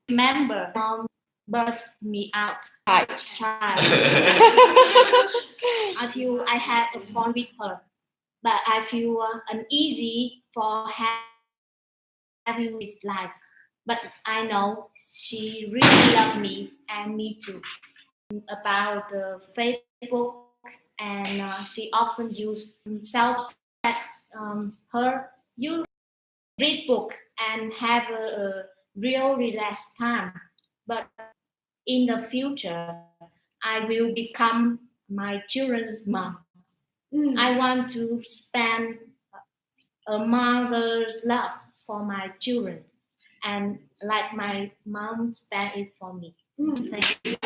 remember mom birthed me out child. I feel I had a fun with her, but I feel uneasy for having this life. But I know she really loved me and me too. About the Facebook, and she often used self her you read book and have a real relaxed time. But in the future, I will become my children's mom. I want to spend a mother's love for my children, and like my mom spent it for me. Thank you.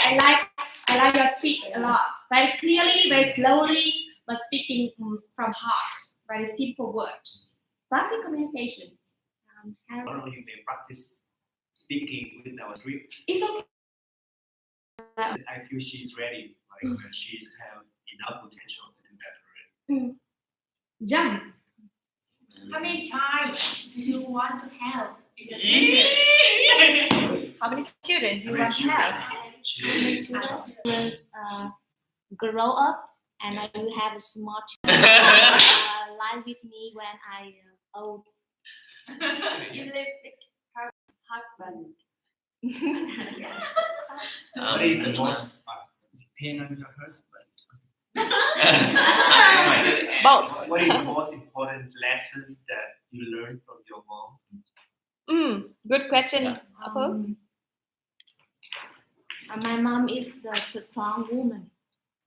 I like I like your speech a lot. Very clearly, very slowly, but speaking from heart. Very simple word. Classic communication. Tomorrow you may practice speaking with our script. It's okay. I feel she's ready. Like she's have enough potential to do that already. Young. How many times do you want to have in the future? How many children do you want to have? Children grow up, and I will have a small child live with me when I old. You live with her husband. What is the most Depend on your husband. Both. What is the most important lesson that you learned from your mom? Good question. My mom is the strong woman.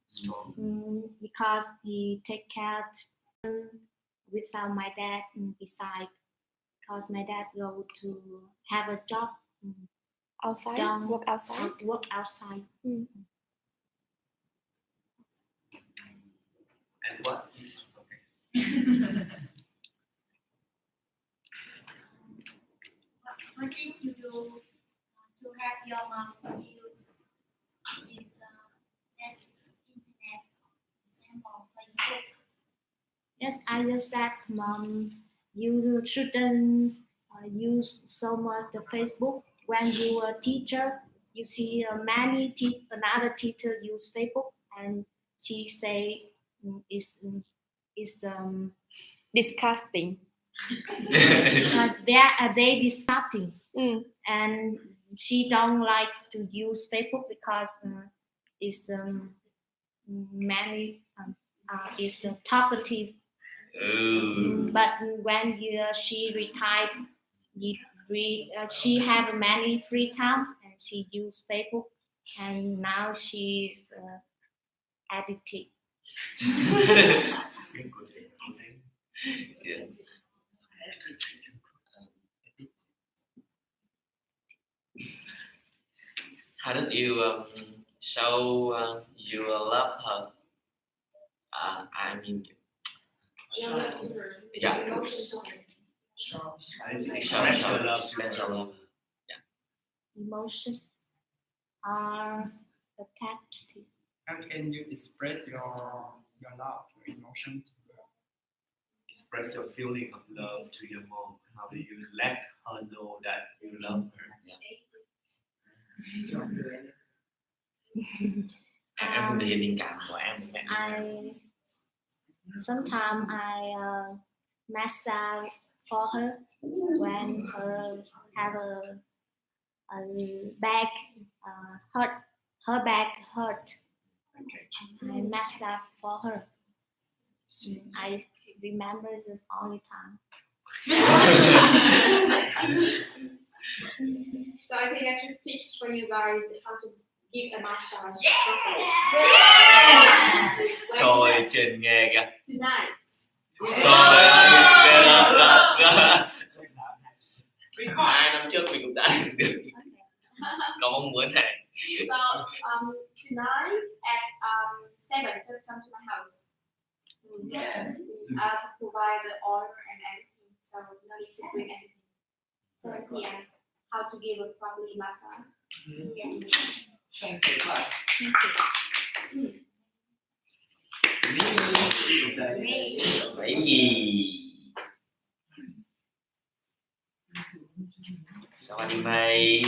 Strong. Because he take care of without my dad beside. Because my dad go to have a job Outside? Down. Work outside? work outside. And what? What did you do to have your mom use this internet, example, Facebook? Yes, I just said, Mom, you shouldn't use so much the Facebook. When you are a teacher, you see another teacher use Facebook, and she say is Disgusting. they disgusting, and she don't like to use Facebook because it's many is the talkative. But when she retired, she have many free time and she use Facebook, and now she's addicted. How did you show you love her? I mean, yeah. Show love. Emotion are attached. How can you express your love, your emotion to her? Express your feeling of love to your mom. How do you let her know that you love her? Em thể hiện tình cảm của em với mẹ. Sometimes I massage for her when her have a back hurt. Her back hurt. I massage for her. I remember this all the time. So I think I should teach for you guys how to give a massage. Trời trên nghe kìa. Tonight. Trời ơi, 2 năm trước mình cũng đã được có mong muốn này. So tonight at 7, just come to my house. Yes. To buy the order and everything. So no need to bring anything. 7 p.m. How to give a properly massage. Yes. Thank you, class. Vậy gì? Sorry, mate.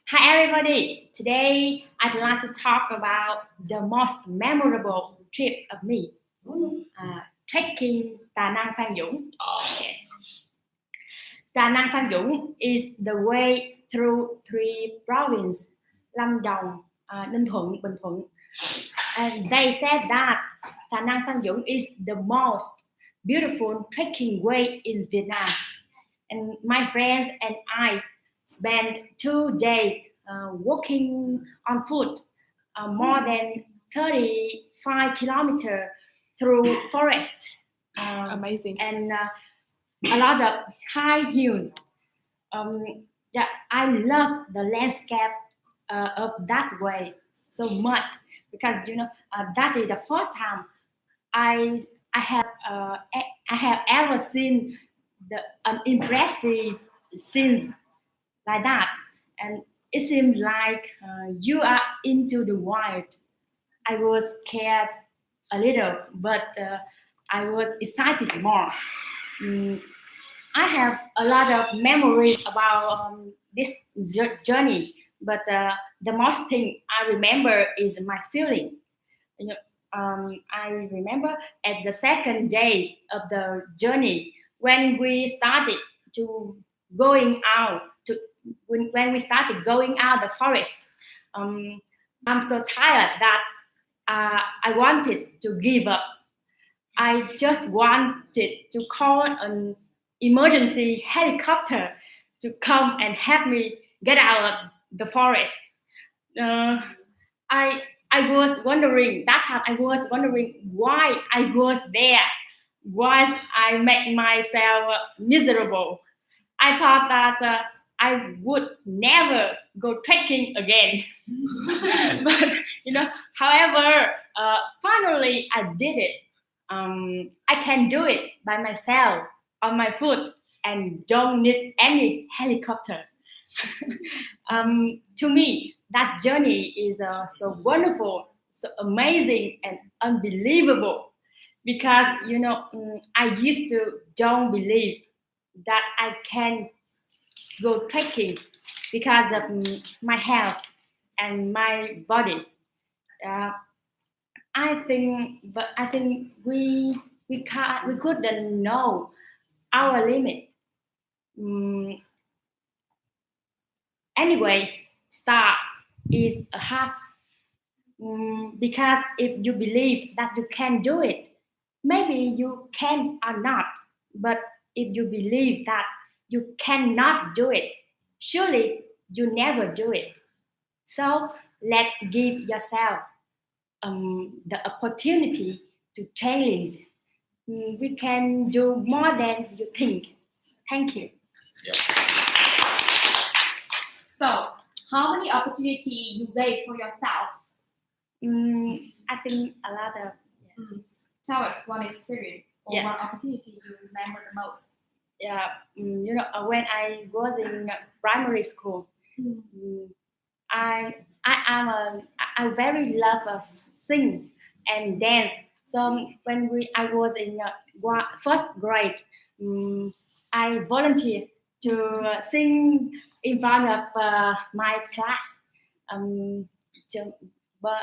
Hi everybody. Today I'd like to talk about the most memorable trip of me. Trekking Tà Năng Phan Dũng. Tà Năng Phan Dũng is the way through three provinces: Lâm Đồng, Ninh Thuận, Bình Thuận. And they said that Tà Năng Phan Dũng is the most beautiful trekking way in Vietnam. And my friends and I spent 2 days walking on foot, more than 35 kilometers through forest. Amazing. And a lot of high hills. I love the landscape of that way so much because that is the first time I have ever seen an impressive scenes like that, and it seemed like you are into the wild. I was scared a little, but I was excited more. I have a lot of memories about this journey, but the most thing I remember is my feeling. I remember at the second day of the journey when we started when we started going out the forest. I'm so tired that I wanted to give up. I just wanted to call an emergency helicopter to come and help me get out of the forest. I was wondering, that time I was wondering why I was there, why I made myself miserable. I thought that I would never go trekking again. But however, finally I did it. I can do it by myself on my foot and don't need any helicopter. To me, that journey is so wonderful, so amazing and unbelievable because I used to don't believe that I can go trekking because of my health and my body. I think we couldn't know our limit. Anyway, start is a half, because if you believe that you can do it, maybe you can or not. But if you believe that you cannot do it, surely you never do it. So let's give yourself the opportunity to change. We can do more than you think. Thank you. So, how many opportunity you gave for yourself? I think a lot of. Tell us one experience or Yeah. one opportunity you remember the most. When I was in primary school, I very love sing and dance. So when I was in first grade, I volunteered to sing in front of my class. But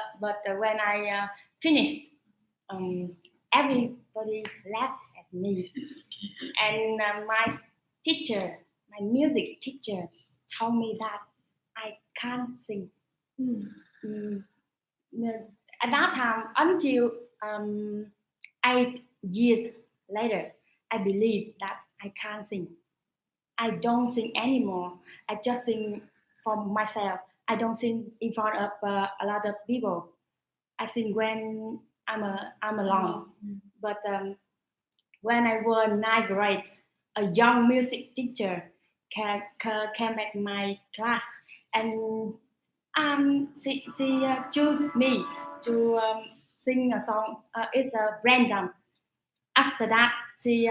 when I finished, everybody laughed at me, and my music teacher, told me that I can't sing. At that time, until 8 years later, I believe that I can't sing. I don't sing anymore. I just sing for myself. I don't sing in front of a lot of people. I sing when I'm alone. But when I was 9th grade, a young music teacher came back my class, and she chose me to sing a song. It's a random. After that, he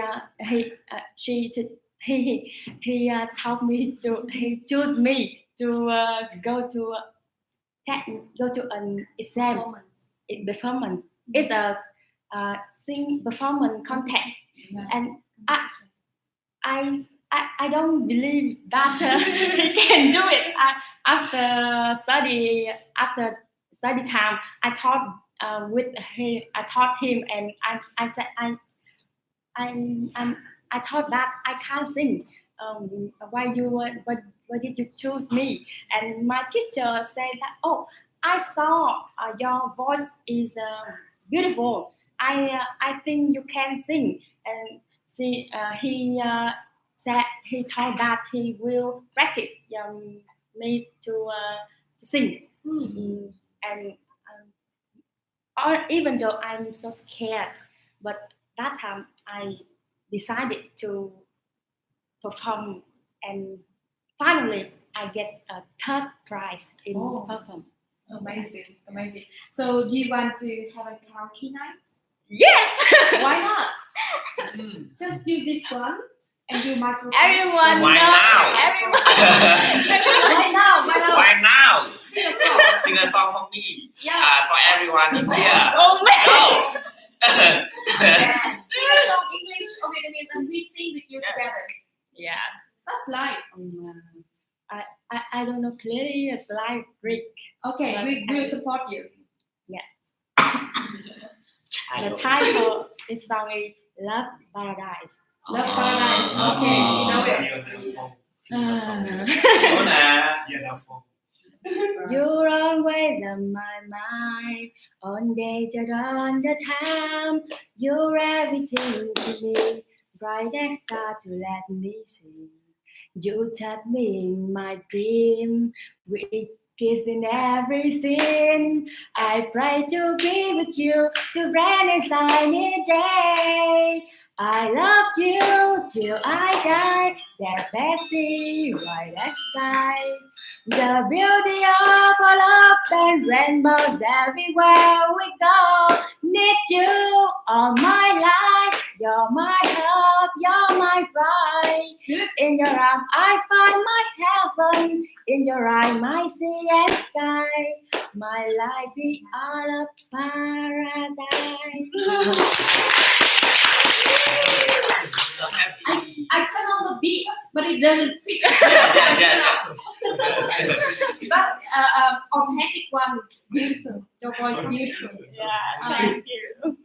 told me to. He chose me to go to an exam performance. It's a sing performance contest, and I don't believe that he can do it. After study time, I taught I taught him, and I said I thought that I can't sing. Why did you choose me? And my teacher said that, oh, I saw your voice is beautiful. I think you can sing. And he told that he will practice me to sing. And even though I'm so scared, but that time I decided to perform, and finally I get a third prize in perform. Amazing, amazing. So do you want to have a karaoke night? Yes. Why not? Just do this one and do microphone. Everyone Why know. now? Everyone. Why now? Why now? Why now? Sing a song. Sing a song for me. Yeah. For everyone is here. Oh man. No. Sing a song English or Vietnamese and we sing with you together. Yes. That's life. I don't know clearly like Greek. Okay, we will support you. The title of this song is Love Paradise. Love Paradise. Okay, you know it. Đúng nè. You're always on my mind, all day till all the time. You're everything to me, brightest star to let me see. You touch me in my dream, we kiss in every scene. I pray to be with you to rainy sunny day. I loved you till I die, that Betsy, right as sky. The beauty of our love and rainbows everywhere we go. Need you all my life, you're my hope, you're my pride. In your arms I find my heaven, in your eyes my sea and sky. My life be all a paradise. I turn on the beat, but it doesn't fit. That's authentic one. Beautiful. Your voice beautiful. Yeah, thank you.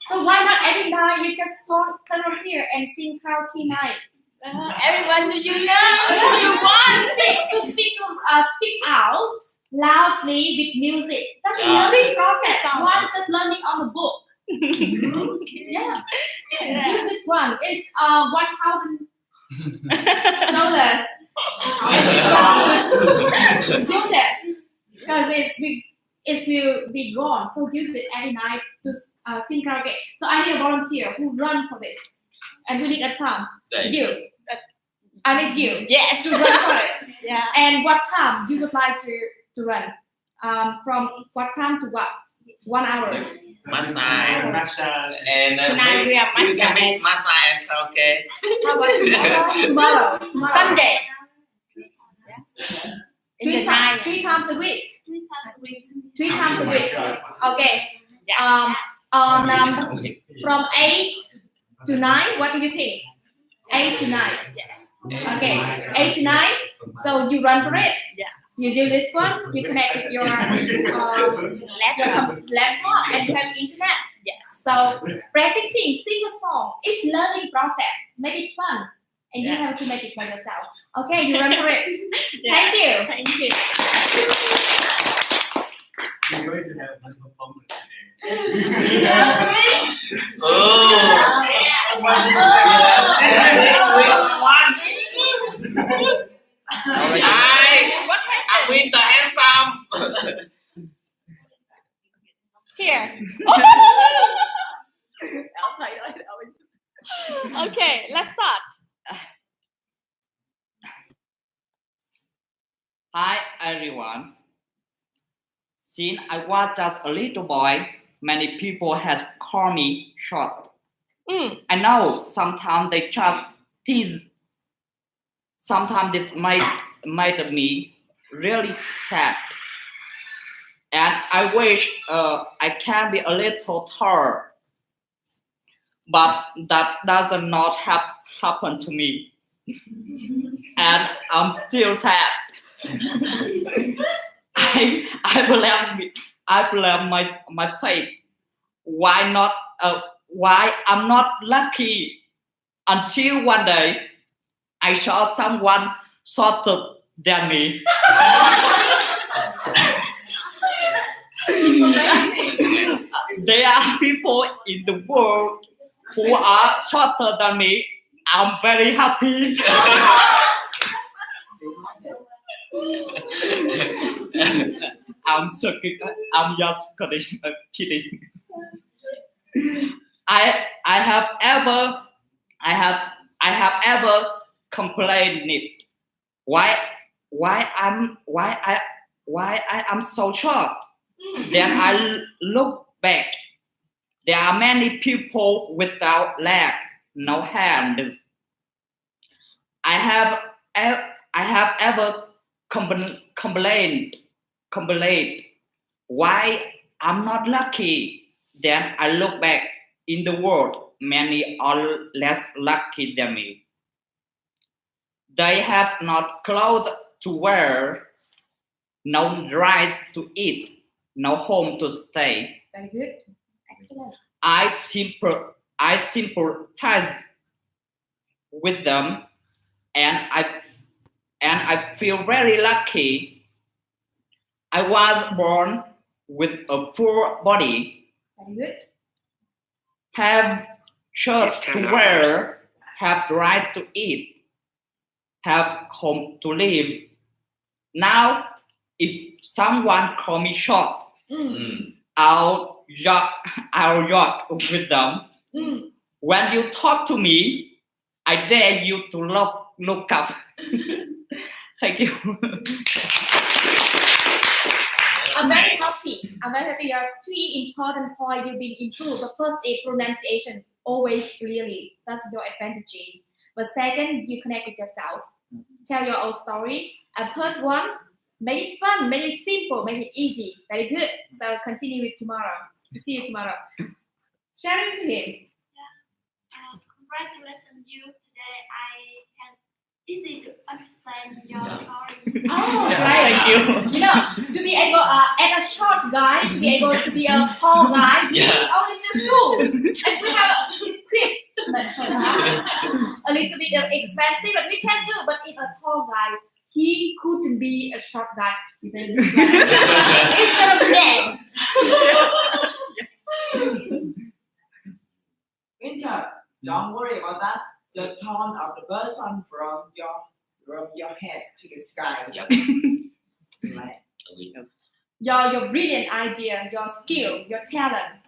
So why not every night you just turn on here and sing karaoke night? Everyone, do you know? You want? Speak out loudly with music. That's a Yeah. learning process. One just learning on the book. Yeah. Do this one. It's $1,000. Use it because it will be gone. So use it every night to sing karaoke. So I need a volunteer who run for this, and we need a time. Đây. You. I need you Yes. to run for it. Yeah. And what time you would like to run? From what time to what? 1 hour. Massage. And Tonight we have you can massage. mix massage and karaoke. How about tomorrow? Tomorrow. Sunday. In Three, the night. three times a week. 3 times a week. Okay. Yes. On from 8 to 9. What do you think? 8 to 9. Yes. Okay. 8 to 9. So you run for it. Yeah. You do this one. You connect with your laptop and you have internet. Yes. So practicing, sing a song. It's learning process. Make it fun. And you have to make it by yourself. Okay, you run for it. Yeah. Thank you. Thank you. We're going to have one performance today. Oh. I win the handsome. Here. Okay, let's start. Hi everyone. Since I was just a little boy, many people had called me short. I know sometimes they just tease. Sometimes this made me really sad. And I wish I can be a little taller. but that does not happen to me, and I'm still sad. I blame my fate. Why I'm not lucky until one day I saw someone shorter than me. There are people in the world who are shorter than me. I'm very happy. I'm just kidding. I have ever complained why I am so short. Then I look back. There are many people without leg, no hands. I have ever complained why I'm not lucky. Then I look back. In the world, many are less lucky than me. They have not clothes to wear, no rice to eat, no home to stay. Very good. Excellent. I sympathize with them, and I feel very lucky. I was born with a poor body. Very good. Have shirts to wear, have right to eat, have home to live. Now, if someone call me short, I'll joke with them. When you talk to me, I dare you to look up. Thank you. I'm very happy. Your 3 important points you've been improved. The first is pronunciation, always clearly. That's your advantages. But second, you connect with yourself. Tell your own story. And third one, make it fun, make it simple, make it easy. Very good. So continue with tomorrow. See you tomorrow. Sharing to him. Congratulations you today. I can easy to understand your story. Oh, Yeah, right. thank you. You know, to be able, as a short guy, to be able to be a tall guy, we only need shoes. And we have equipment for that. A little bit expensive, but we can do. But if a tall guy, he couldn't be a short guy. Instead of them. Winter, don't worry about that. The tone of the person from your head to the sky. Right. Your brilliant idea, your skill, your talent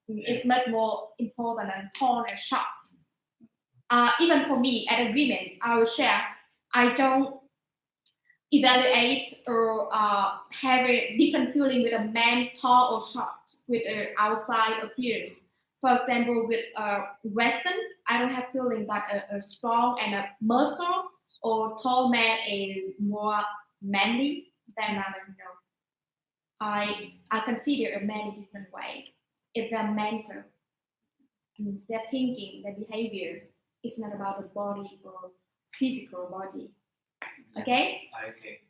is much more important than tall and short. Even for me, as a woman, I will share. I don't evaluate or have a different feeling with a man tall or short with an outside appearance. For example, with Western, I don't have feeling that a strong and a muscle or tall man is more manly than another. No, I consider a man in different way. If they're mental, their thinking, their behavior, it's not about the body or physical body. Okay. Okay.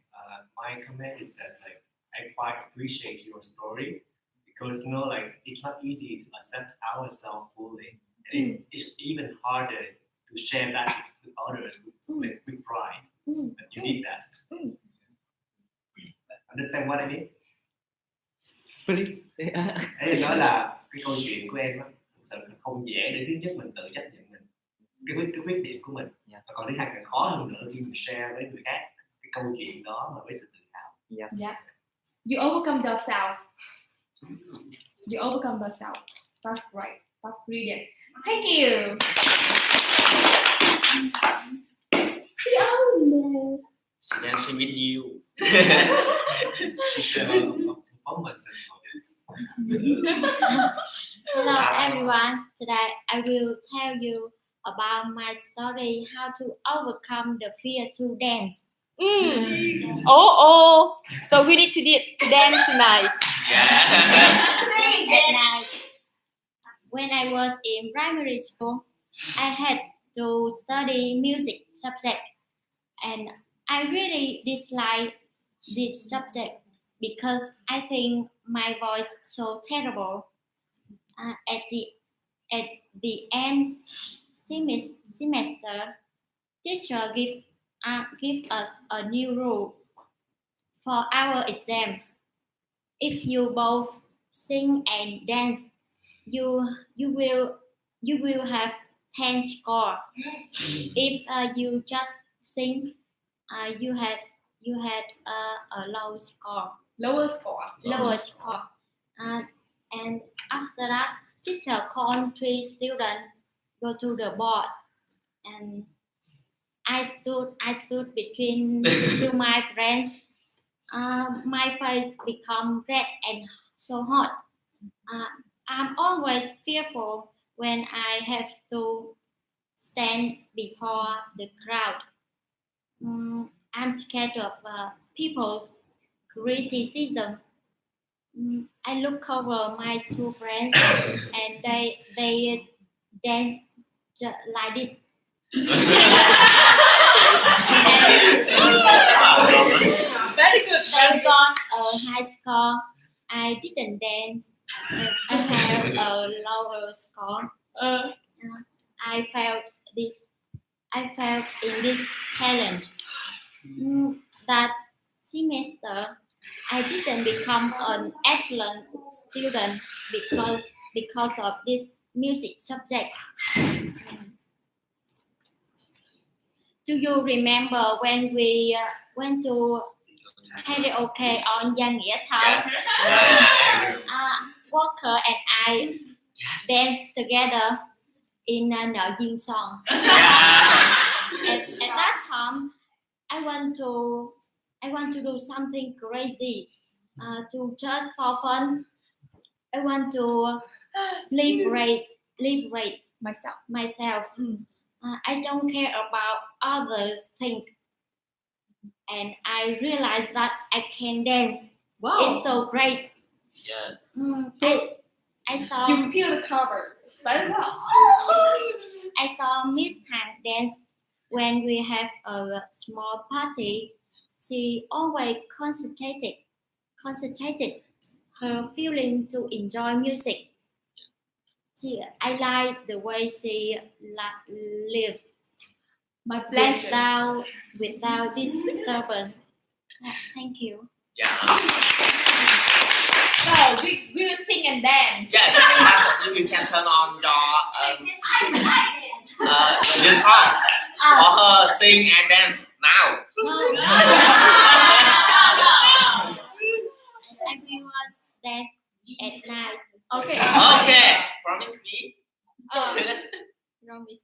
My comment is that I quite appreciate your story because it's not easy to accept ourselves fully. And it's even harder to share that with others with pride. But you need that. Understand what I mean? Please. Đấy đó là cái câu chuyện của em á, thực sự là không dễ để thứ nhất mình tự chấp nhận mình cái quyết định của mình. Và còn thứ hai càng khó hơn nữa khi mình share với người khác cái câu chuyện đó mà với sự tự hào. Yeah. You overcome yourself. You overcome yourself. That's great. That's brilliant. Thank you. Dancing with you. She shared a lot of performances. Hello everyone. Today I will tell you about my story how to overcome the fear to dance. Oh. So we need to dance tonight. Yeah. At night. when I was in primary school, I had to study music subject, and I really dislike this subject because I think my voice so terrible. At the end semester, teacher give us a new rule for our exam. If you both sing and dance, you will have 10 score. If you just sing, you had a low score. Lower score. Lower score. And after that, teacher called 3 students go to the board, and I stood between two my friends. My face become red and so hot. I'm always fearful when I have to stand before the crowd. I'm scared of people's criticism. I look over my two friends and they dance like this. Very good. They got a high score. I didn't dance. I have a lower score. I felt in this talent. That semester, I didn't become an excellent student because of this music subject. Do you remember when we went to karaoke on Giang Nghĩa Town? Walker and I danced together in a Nợ Duyên song. At that time, I want to do something crazy to just for fun. I want to liberate myself. I don't care about others think, and I realized that I can dance. Wow. It's so great. Yeah. I saw You feel the cover very well. I saw Miss Han dance when we have a small party. She always concentrated her feeling to enjoy music. I like the way she lives. My pleasure. Without disturbance. Thank you. Yeah. So we will sing and dance. Yeah. You can turn on your song for her sing and dance now. I will dance at night. Okay. Okay. Promise me. Promise.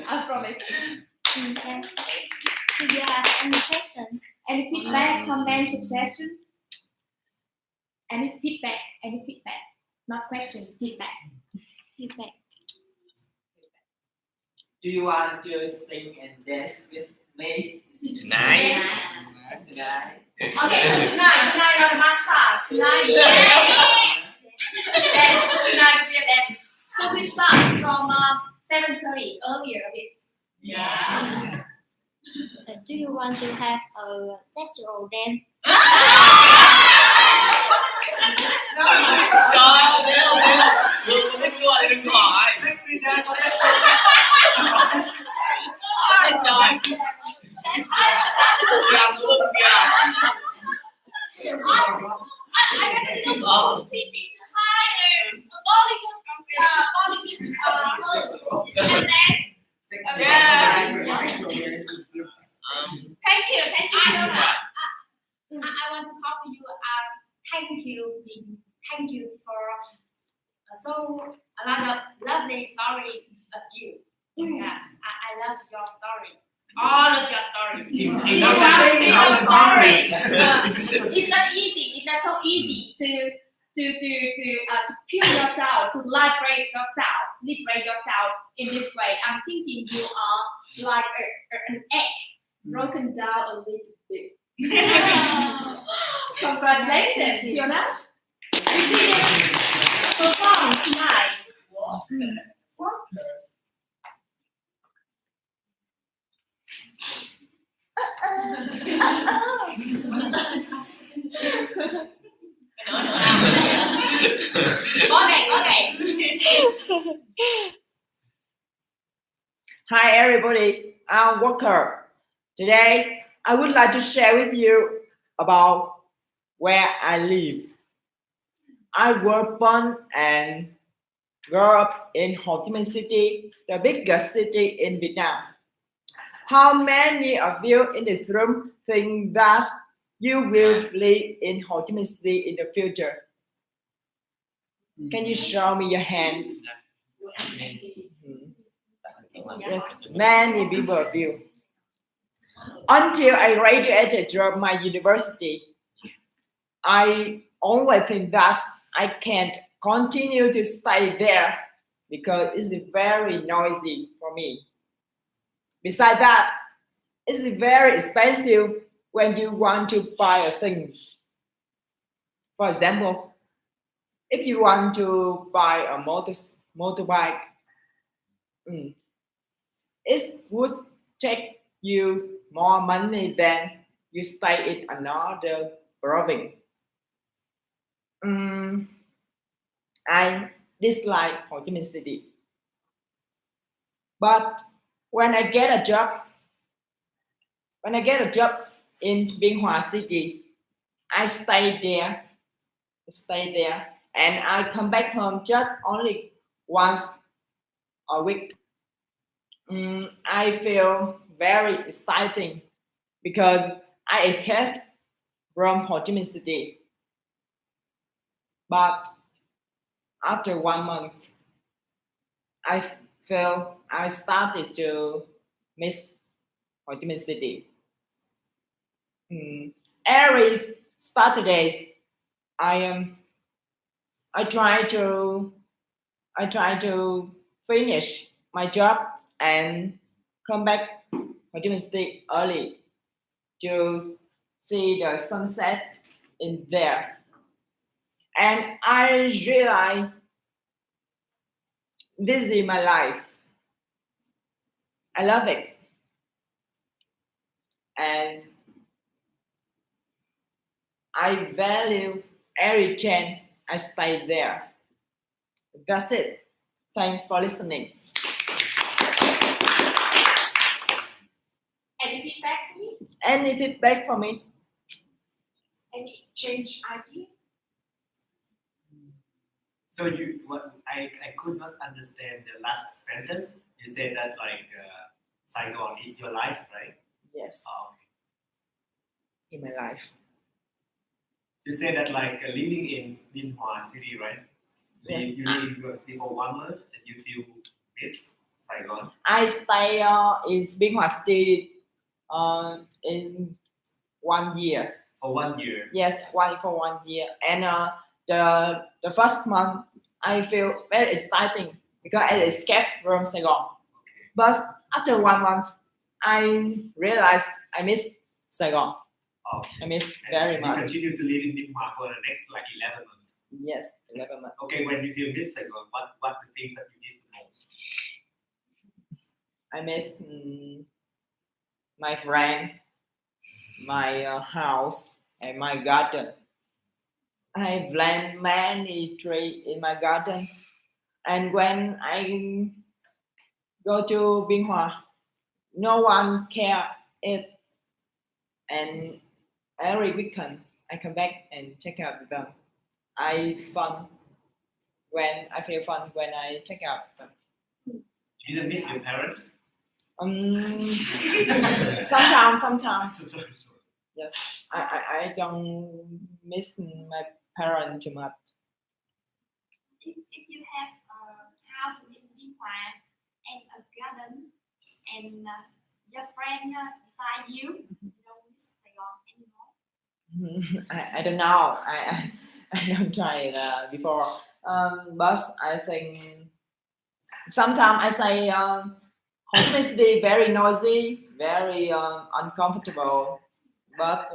I promise. Okay. Do you have any questions? Any feedback, comment, suggestion? Any feedback? Not question, feedback. Feedback. Do you want to sing and dance with me Tonight. tonight? Okay, so tonight on massage. Tonight we dance. So we start from 7:30 earlier a bit. Yeah. Do you want to have a sexual dance? Trời ơi, đừng hỏi. Sexy dance. Trời. Làm luôn kìa. Teaching to hire a Bollywood and then Thank you. I want to talk to you. Thank you for a lot of lovely story of you. Yeah, I love your story. All of your stories. It's not easy. It's not so easy to pure yourself, to liberate yourself in this way. I'm thinking you are like an egg broken down a little bit. Congratulations, Fiona. We see you perform tonight. Okay. Hi everybody, I'm Walker. Today I would like to share with you about where I live. I was born and grew up in Ho Chi Minh City, the biggest city in Vietnam. How many of you in this room think that you will live in Ho Chi Minh City in the future? Can you show me your hand? Yes, many people of you. Until I graduated from my university, I always think that I can't continue to study there because it's very noisy for me. Besides that, it's very expensive when you want to buy things. For example, if you want to buy a motorbike, it would take you more money than you stay in another province. I dislike Ho Chi Minh City. But when I get a job in Biên Hòa City, I stay there, and I come back home just only once a week. I feel very exciting because I escaped from Ho Chi Minh City. But after 1 month, I feel I started to miss Ho Chi Minh City. Every Saturdays, I try to finish my job and come back Ho Chi Minh City early to see the sunset in there. And I realize this is my life. I love it. And I value every chance I stay there. That's it. Thanks for listening. Any feedback for me? Any feedback for me? Any change idea? So I could not understand the last sentence. You said that like Saigon is your life, right? Yes, Oh, okay. in my life. So you said that like living in Biên Hòa City, right? Yes. You live in Biên Hòa City for 1 month and you feel miss Saigon. I stay in Biên Hòa City in 1 year. For 1 year. Yes, for 1 year. And the first month I feel very exciting because I escaped from Saigon. But after 1 month, I realized I miss Saigon. Oh. I miss And very you much. continue to live in Biên Hòa for the next like 11 months. Yes, 11 months. Okay, when you feel miss Saigon, what the things that you miss the most? I miss my friend, my house, and my garden. I plant many trees in my garden, and when I go to Biên Hòa, no one care it, and every weekend I come back and check out with them. I feel fun when I check out them. You didn't miss your parents? Sometimes. Sorry. Yes, I don't miss my parents too much. If you have a house in Biên Hòa and a garden and your friend beside you, you don't miss Saigon anymore. I don't know. I don't try it before. But I think sometimes I say Ho Chi Minh City very noisy, very uncomfortable. But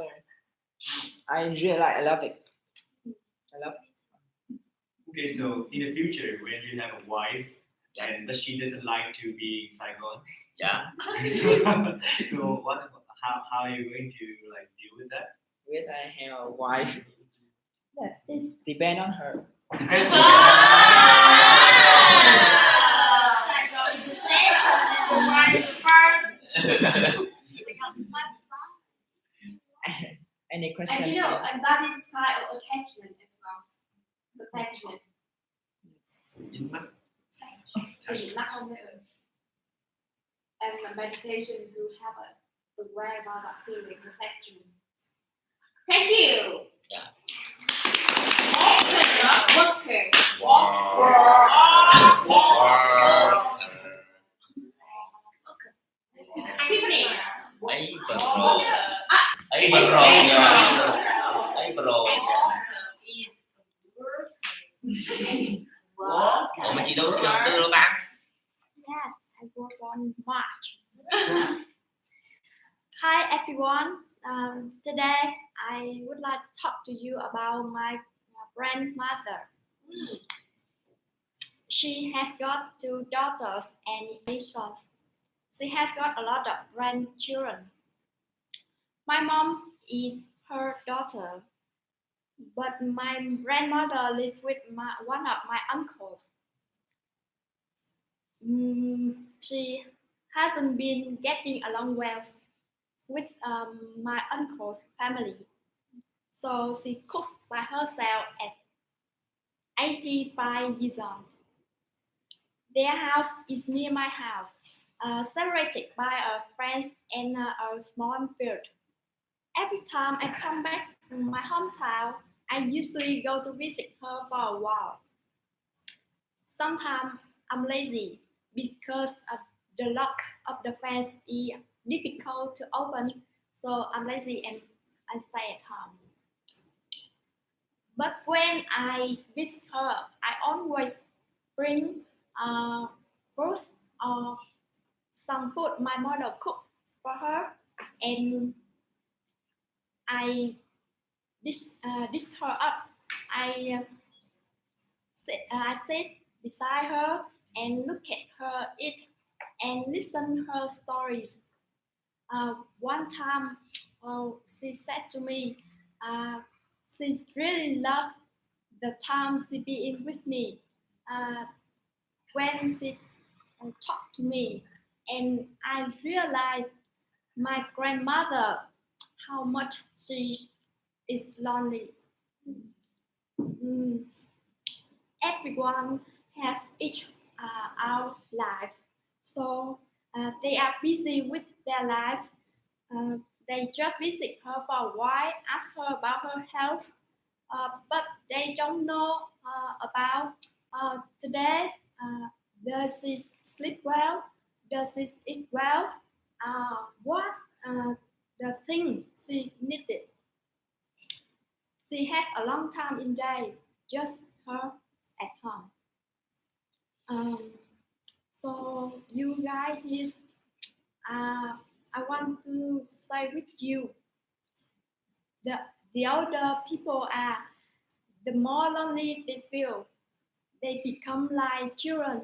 I really like. I love it. I love it. Okay, so in the future, when you have a wife, Yeah. and but she doesn't like to be in Saigon, Yeah. so what? How are you going to like deal with that? When I have a wife, that is depend on her. Depends on Any question? And you know, and that is kind of attachment as well. Attachment. Sự not only and meditation to help us aware about that feeling attachment. Thank you. Yeah. Worker. Tiffany. Ấy bật rồi. Ấy bật rồi nhờ. Ấy bật rồi. Ủa mà chị đâu xin tư đâu bạn? Yes, I was on March. Hi everyone. Today I would like to talk to you about my grandmother. She has got 2 daughters and 8 sons. She has got a lot of grandchildren. My mom is her daughter, but my grandmother lived with one of my uncles. She hasn't been getting along well with my uncle's family, so she cooks by herself at 85 years old. Their house is near my house, separated by a fence and a small field. Every time I come back to my hometown, I usually go to visit her for a while. Sometimes I'm lazy because the lock of the fence is difficult to open, so I'm lazy and I stay at home. But when I visit her, I always bring fruits or some food my mother cooked for her, and I dish her up. I sit beside her and look at her eat and listen her stories. One time, she said to me, she really loved the time she being with me. When she talked to me, and I realized my grandmother how much she is lonely. Everyone has each our life, so they are busy with their life. They just visit her for a while, ask her about her health, but they don't know about today. Does she sleep well? Does she eat well? What the thing she needed? She has a long time in day, just her at home. So you guys, I want to say with you, the older people are, the more lonely they feel. They become like children.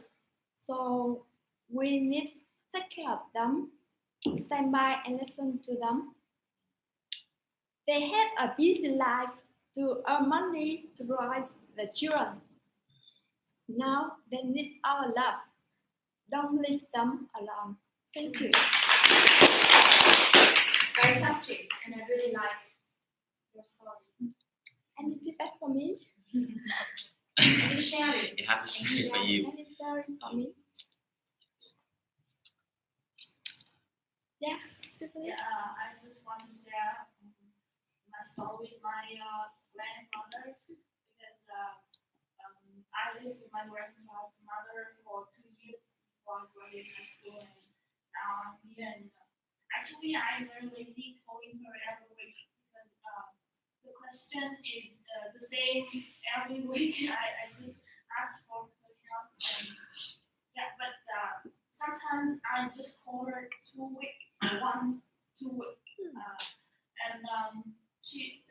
So we need to take care of them, stand by and listen to them. They had a busy life to earn money to raise the children. Now they need our love. Don't leave them alone. Thank you. Very touching, and I really like your story. Any feedback for me? Any sharing? It has to be for you. Any sharing for me? Yeah. Yeah, I just want to share my story with my grandmother because I lived with my grandmother for 2 years before I graduated high school, and now I'm here. And actually, I'm very lazy calling her every week because the question is the same every week. I just ask for her help. And, yeah, but sometimes I just call her 2 weeks, once 2 weeks, and she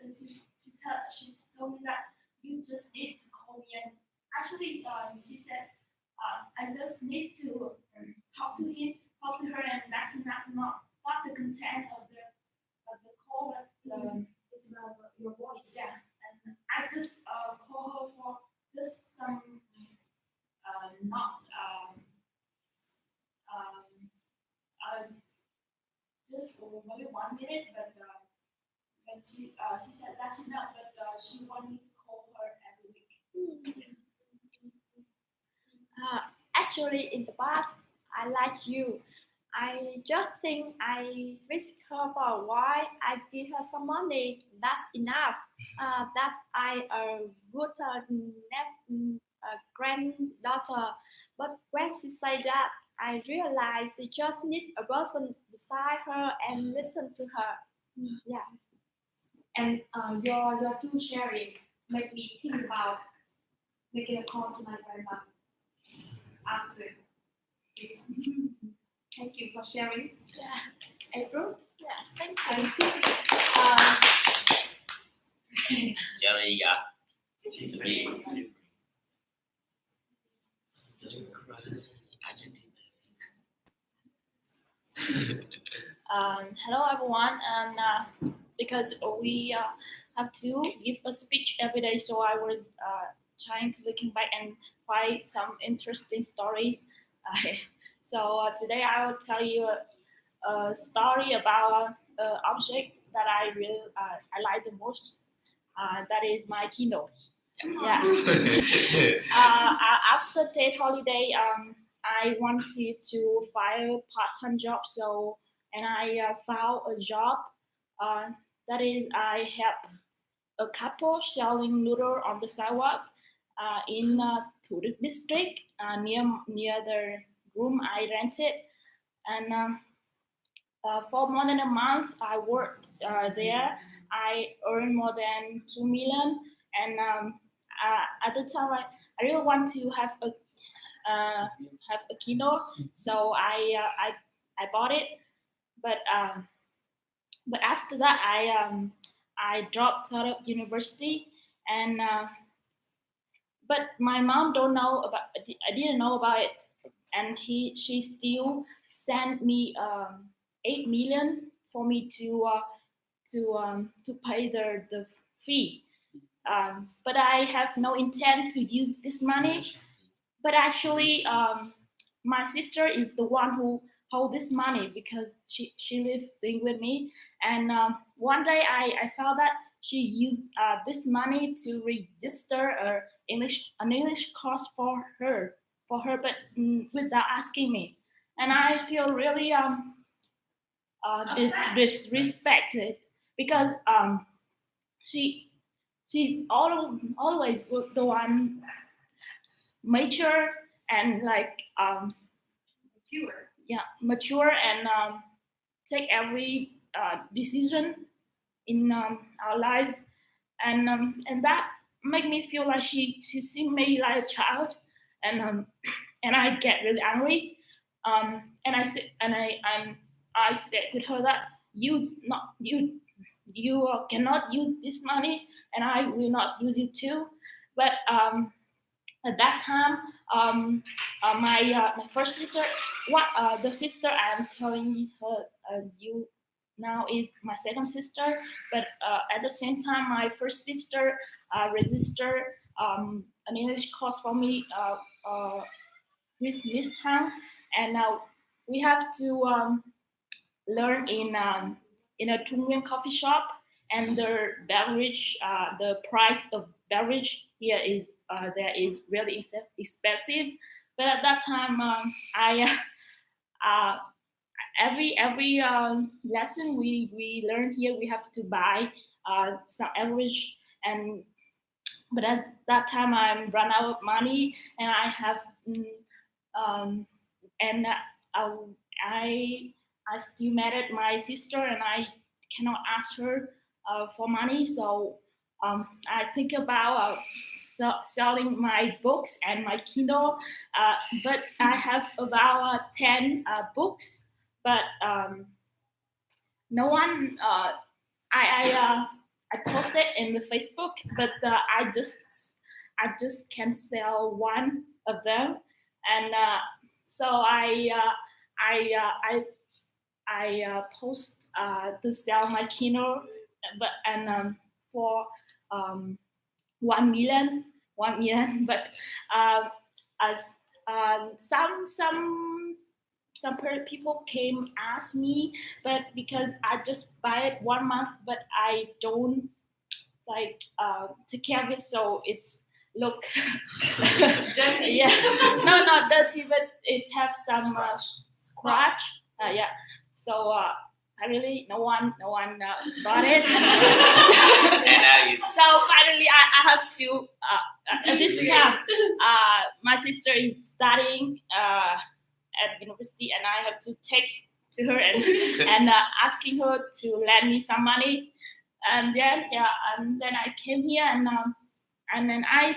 told me that you just need to call me, and actually, she said, I just need to talk to her, and that's not the content of the call, but it's your voice. Yeah, and I just call her for just some not just maybe 1 minute, but when she said that's enough, but she wanted me to call her every week. Actually, in the past, I like you. I just think I visit her for a while. I give her some money. That's enough. That's I a good granddaughter. But when she said that, I realized she just needs a person beside her and listen to her. Yeah. And your two sharing made me think about making a call to my grandma after this. Thank you for sharing. Yeah. April. Yeah. Thank And you. Jerry, Tiffany. Hello everyone, and because we have to give a speech every day, so I was trying to looking back and find some interesting stories. So today I will tell you a story about an object that I really I like the most. That is my Kindle. Yeah. After Tate holiday, I wanted to find a part-time job, so and I found a job. That is, I help a couple selling noodle on the sidewalk in Thủ Đức district near the room I rented, and for more than a month I worked there. I earned more than 2 million, and at the time I really want to have a Kindle, so I bought it, but after that I dropped out of university, and but my mom don't know about. I didn't know about it, and she still sent me 8 million for me to pay the fee. But I have no intent to use this money. But actually, my sister is the one who hold this money because she living with me. And one day I found that she used this money to register an English course for her, but without asking me. And I feel really disrespected because she's always the one mature and like mature and take every decision in our lives, and that make me feel like she see me like a child, and and I get really angry, and I said I said with her that you cannot use this money, and I will not use it too, but at that time, my first sister, the sister I'm telling her you now is my second sister, but at the same time, my first sister registered an English course for me with Miss Han, and now we have to learn in a Trung Nguyên coffee shop, and the beverage, the price of beverage here is there is really expensive. But at that time, I every lesson we learn here, we have to buy some average, and but at that time I run out of money, and I have and I still mad at my sister, and I cannot ask her for money. So I think about selling my books and my Kindle, but I have about 10 books, but no one. I posted in the Facebook, but I just I just can sell one of them, and so I post to sell my Kindle, but for 1 million, but as people came ask me, but because I just buy it 1 month, but I don't like take care of it, so it's look Dirty. yeah, no, not dirty, but it have some scratch. Yeah, so I really no one bought it. And now you So finally, I have to. This time, my sister is studying at university, and I have to text to her and asking her to lend me some money. And then I came here, and then I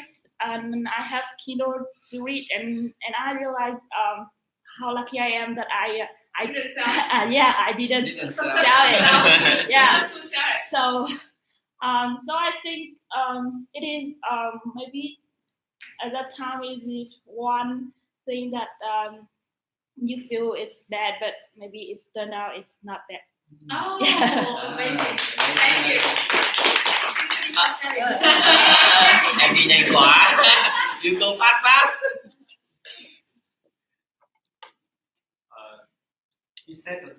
have Kindle to read, and I realized how lucky I am that I didn't sell. I didn't Didn't sell sell. it. Yeah. Successful share. So so I think it is maybe at that time is one thing that you feel is bad, but maybe it's turned out it's not bad. Oh, Yeah. amazing. Thank you. Em đi nhanh quá. You go fast. You said that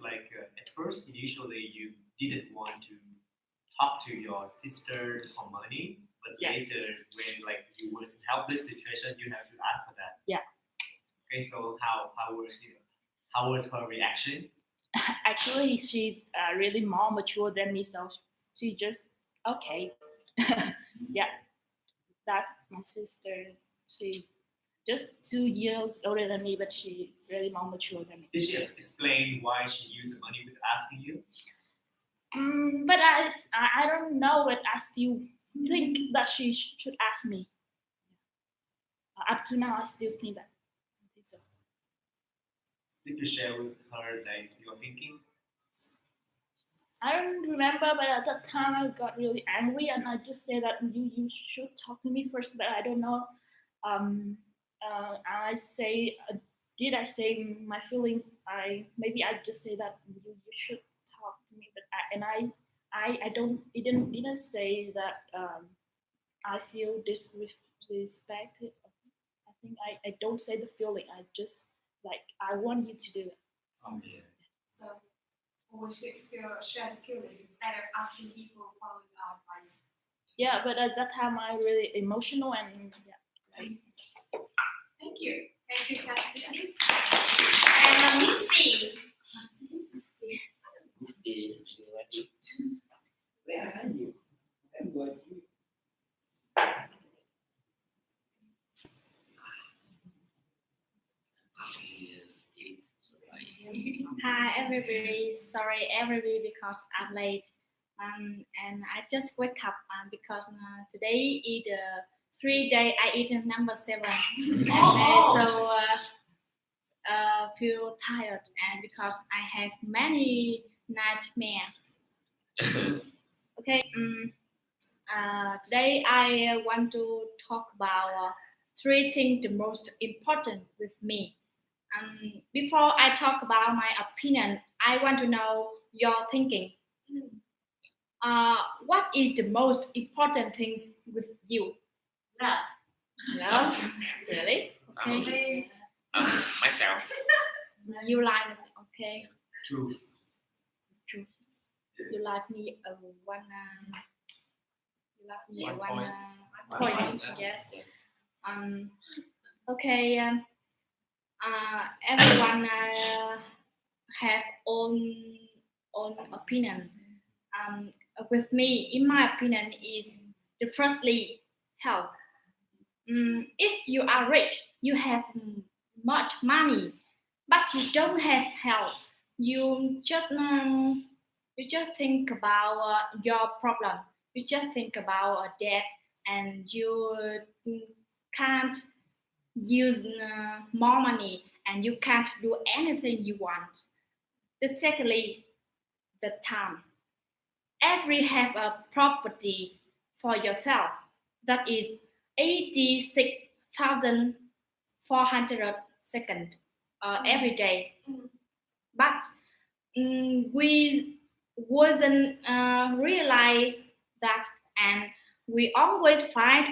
at first initially you didn't want to talk to your sister for money, but Yeah. later when you was in helpless situation, you have to ask for that. Yeah. Okay, so how was her reaction? Actually, she's really more mature than me, so she just okay. Yeah, that's my sister. She's just 2 years older than me, but she really more mature than me. Did she explain why she used the money without asking you? But I don't know, but I still think that she should ask me. Up to now, I still think that. I think so. Did you share with her your thinking? I don't remember, but at that time I got really angry, and I just said that you should talk to me first. But I don't know. I say, did I say my feelings? Maybe I just say that you should talk to me, but I didn't say that I feel disrespected. I think I don't say the feeling. I just I want you to do it. Oh, yeah. So we should share feelings instead of asking people for advice. Yeah, but at that time I really emotional and yeah. Thank you. Thank you, Tasha. And Misty. Where are you? I'm going to sleep. Hi everybody. Sorry everybody because I'm late. And I just wake up because today is 3 day I eat number 7, and so feel tired and because I have many nightmares. Okay. Today I want to talk about 3 things the most important with me. Before I talk about my opinion, I want to know your thinking. What is the most important things with you? Love. Love? Really? Family. Myself. You like it? Okay. Truth. Truth. You like me one. You like me One one point. point. Yes. Okay. Everyone have own opinion. With me, in my opinion, is the firstly health. If you are rich, you have much money, but you don't have health. You just think about your problem. You just think about debt, and you can't use more money, and you can't do anything you want. The secondly, the time. Every have a property for yourself. That is 86,400 seconds every day. But we wasn't realize that, and we always fight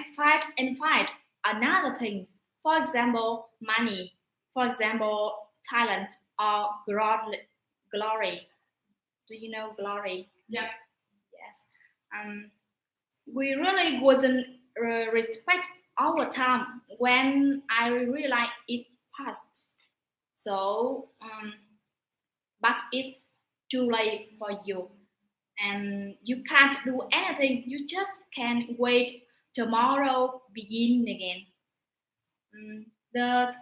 another things. For example, money. For example, talent or glory. Do you know glory? Yeah. Yes. We really wasn't respect our time when I realized it's past. So, but it's too late for you, and you can't do anything. You just can't wait. Tomorrow begin again. The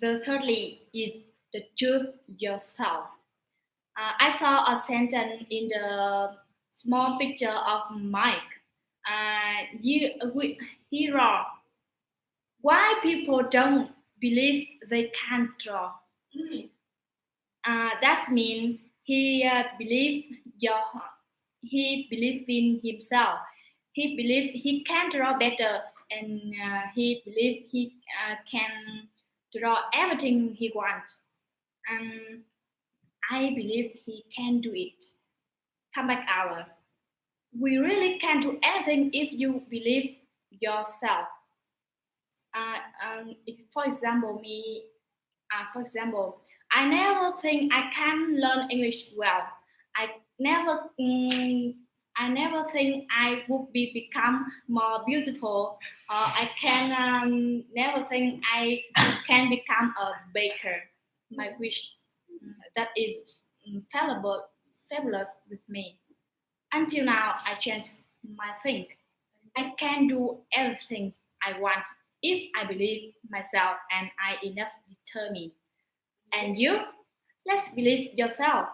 thirdly is the choose yourself. I saw a sentence in the small picture of Mike. He wrote, "Why people don't believe they can draw?" That means he believed in himself. He believed he can draw better, and he believed he can draw everything he wants. And I believe he can do it. Come back, hour. We really can do anything if you believe yourself. For example, I never think I can learn English well. I never think I would become more beautiful. I can never think I can become a baker. My wish that is fabulous with me. Until now, I changed my think. I can do everything I want if I believe myself and I enough determined. And you, let's believe yourself.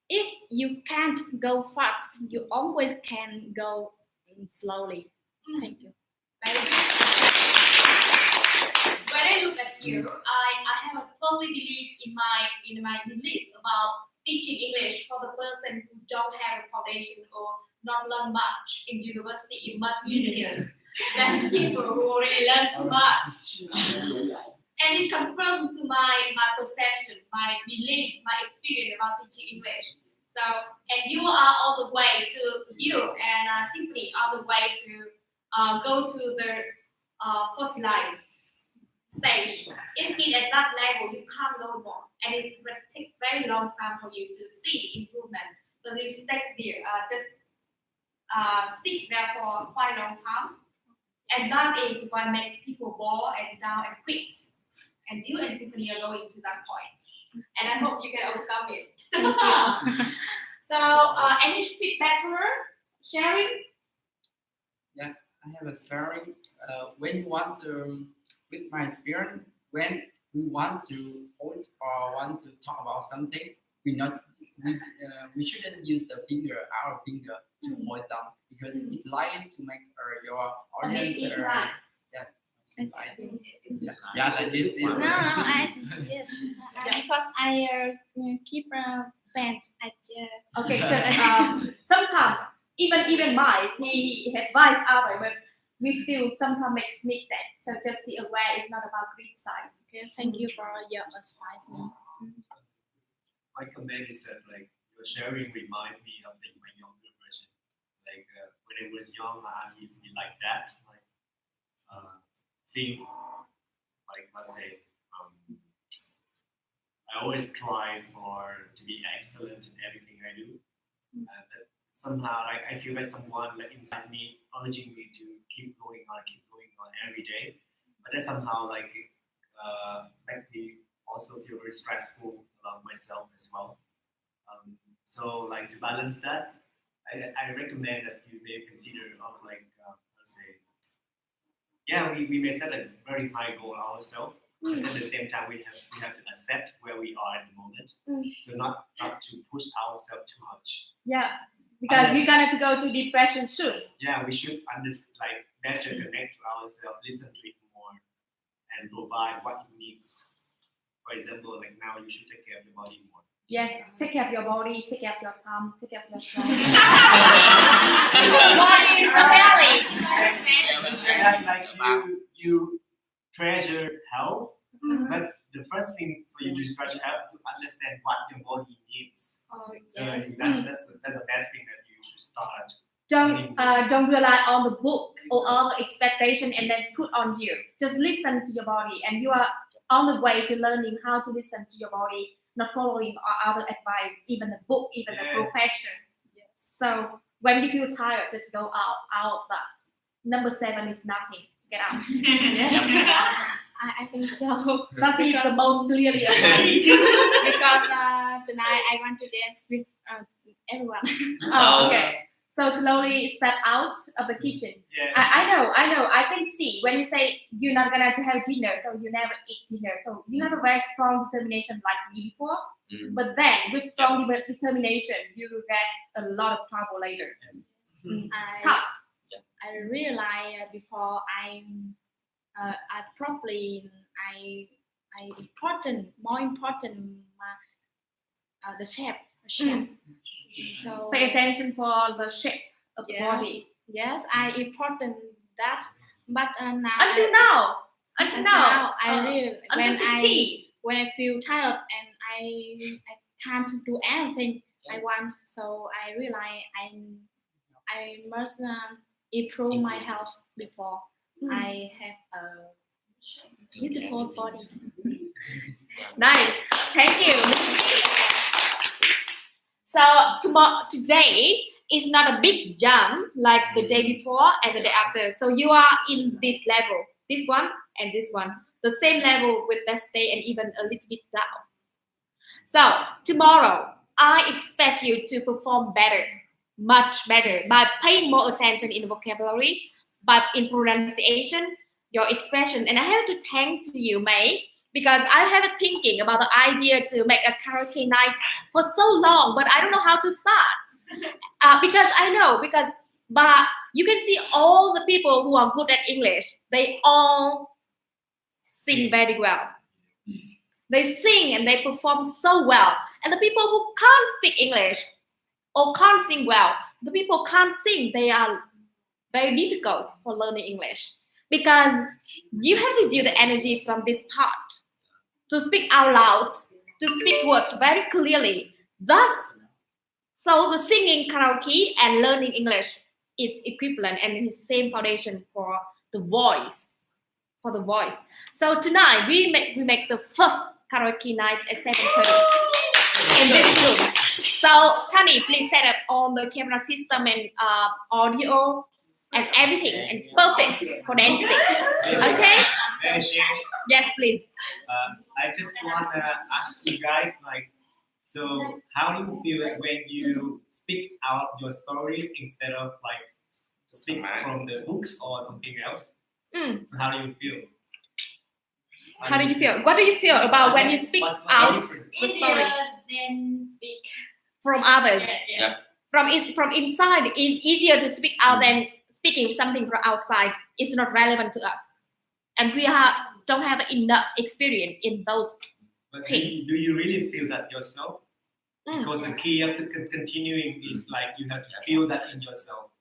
If you can't go fast, you always can go slowly. Thank you. Very good. When I look at you, I have a fully belief in my belief about teaching English for the person who don't have a foundation or not learn much in university is much easier than people who already learn too much. And it confirmed to my perception, my belief, my experience about teaching English. So, and you are on the way to Tiffany on the way to go to the fossilized stage. It means at that level you can't learn more, and it will take very long time for you to see improvement. So you stick there for quite a long time, and that is what makes people bored and down and quit. And you and Tiffany are going to that point, and I hope you can overcome it. So, any feedback for her? Sharing? Yeah, I have a sharing. When you want to, with my experience, when we want to point or want to talk about something, we shouldn't use our finger to point down, because it's likely to make your audience like this. Yes, because I keep bent at Okay, because sometimes even Mike he advised others, but we still sometimes make mistakes. So just be aware, it's not about criticize. Okay, thank you for your advice. My comment is that like your sharing remind me of my younger version. Like when I was young, I used to be like that. Like think like let's say I always try to be excellent in everything I do. That somehow I feel like someone like inside me urging me to keep going on every day. But that somehow like make me also feel very stressful about myself as well. So like to balance that, I recommend that you may consider of like let's say, we may set a very high goal ourselves. But at the same time, we have to accept where we are at the moment. So not to push ourselves too much. Yeah, because we're gonna go to depression soon. Yeah, we should better connect to ourselves, listen to it more, and provide what it needs. For example, like now you should take care of your body more. Yeah, take care of your body, take care of your time, take care of yourself. Body is the belly. that like you treasure health, but the first thing for you to treasure health to understand what your body needs. Oh, So yes. that's the best thing that you should start. Don't rely on the book or all the expectation and then put on you. Just listen to your body, and you are on the way to learning how to listen to your body, not following other advice, even the book, even the profession. Yes. So when you feel tired, just go out of that. Number 7 is nothing. Get out. Yes. I think so. That's the most clearly advice. Because tonight I want to dance with everyone. Oh, okay. So slowly step out of the kitchen. Yeah. I know. I can see when you say you're not gonna have dinner, so you never eat dinner. So you have a very strong determination like me before. But then with strong determination, you get a lot of trouble later. Tough. I realize before I probably more important the shape. So Pay attention for the shape of the body. Yes, I important that, but now Until now, I really when I feel tired and I can't do anything I want, so I realize I must improve my health before I have a beautiful body. Nice. Thank you. So today is not a big jump like the day before and the day after. So you are in this level, this one and this one, the same level with that day and even a little bit down. So tomorrow, I expect you to perform better, much better, by paying more attention in vocabulary, but in pronunciation, your expression. And I have to thank to you, May, because I have been thinking about the idea to make a karaoke night for so long, but I don't know how to start. But you can see all the people who are good at English, they all sing very well. They sing and they perform so well. And the people who can't speak English or can't sing well, the people can't sing, they are very difficult for learning English. Because you have to use the energy from this part to speak out loud, to speak words very clearly. Thus, so the singing karaoke and learning English is equivalent and the same foundation for the voice. So tonight we make the first karaoke night at 7:30 in this room. So Tani, please set up all the camera system and audio and everything and perfect for dancing. Okay? Yes, please. I just want to ask you guys, so how do you feel when you speak out your story instead of speak from the books or something else? So how do you feel? How do you feel? What do you feel about when you speak out the story Then speak from others? Yes. From inside, it's easier to speak out than speaking something from outside. It's not relevant to us, and we don't have enough experience in those things. Do you really feel that yourself? Because the key of continuing is you have to feel that in yourself.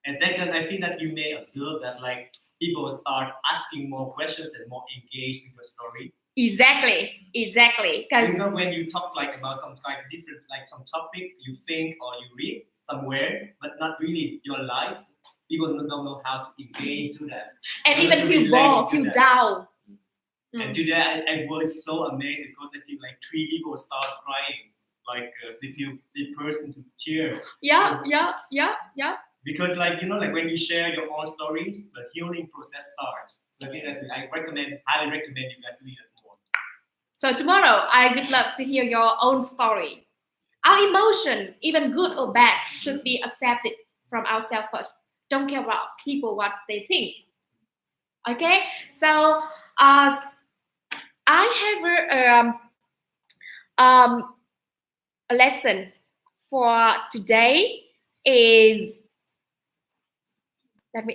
And second, I feel that you may observe that people start asking more questions and more engaged in your story. Exactly. Because when you talk about some different some topic you think or you read somewhere, but not really your life, people don't know how to engage to that. And even feel bored, feel down. And today I was so amazed because I feel 3 people start crying, they feel the person to cheer. Yeah. Because when you share your own stories, the healing process starts. So I highly recommend you guys to do that more. So tomorrow, I would love to hear your own story. Our emotion, even good or bad, should be accepted from ourselves first. Don't care about people what they think. Okay, so I have a lesson for today is